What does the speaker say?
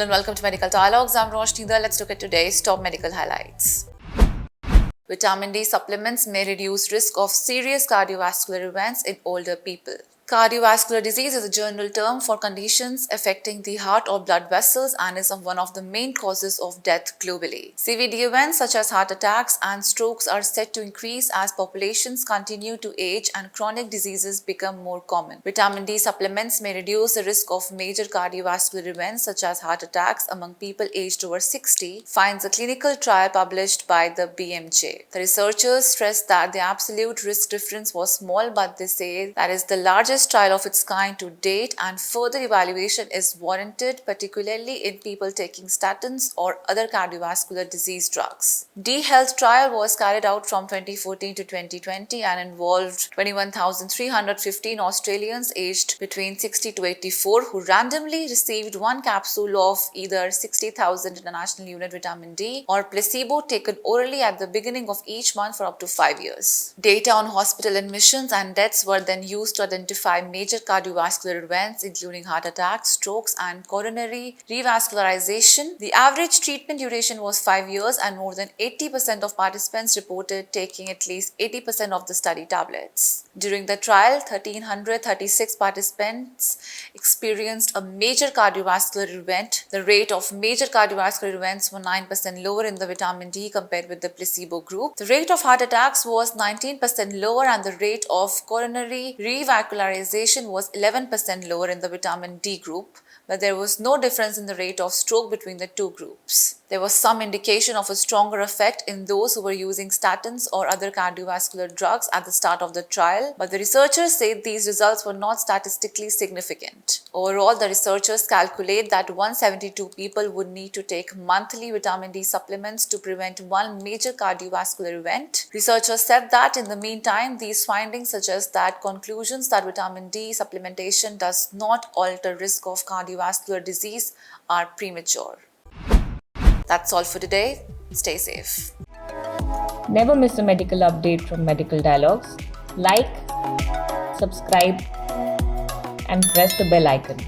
and welcome to Medical Dialogues. I'm Roshni Dal. Let's look at today's top medical highlights. Vitamin D supplements may reduce risk of serious cardiovascular events in older people. Cardiovascular disease is a general term for conditions affecting the heart or blood vessels and is one of the main causes of death globally. CVD events such as heart attacks and strokes are set to increase as populations continue to age and chronic diseases become more common. Vitamin D supplements may reduce the risk of major cardiovascular events such as heart attacks among people aged over 60, finds a clinical trial published by the BMJ. The researchers stress that the absolute risk difference was small, but they say that is the largest trial of its kind to date and further evaluation is warranted, particularly in people taking statins or other cardiovascular disease drugs. D-Health trial was carried out from 2014 to 2020 and involved 21,315 Australians aged between 60 to 84 who randomly received one capsule of either 60,000 international unit vitamin D or placebo taken orally at the beginning of each month for up to 5 years. Data on hospital admissions and deaths were then used to identify major cardiovascular events including heart attacks, strokes and coronary revascularization. The average treatment duration was 5 years and more than 80% of participants reported taking at least 80% of the study tablets. During the trial, 1,336 participants experienced a major cardiovascular event. The rate of major cardiovascular events was 9% lower in the vitamin D compared with the placebo group. The rate of heart attacks was 19% lower and the rate of coronary revascularization was 11% lower in the vitamin D group, but there was no difference in the rate of stroke between the two groups. There was some indication of a stronger effect in those who were using statins or other cardiovascular drugs at the start of the trial, but the researchers said these results were not statistically significant. Overall, the researchers calculate that 172 people would need to take monthly vitamin D supplements to prevent one major cardiovascular event. Researchers said that in the meantime, these findings suggest that conclusions that vitamin D supplementation does not alter risk of cardiovascular disease are premature. That's all for today. Stay safe. Never miss a medical update from Medical Dialogues. Like, subscribe, and press the bell icon.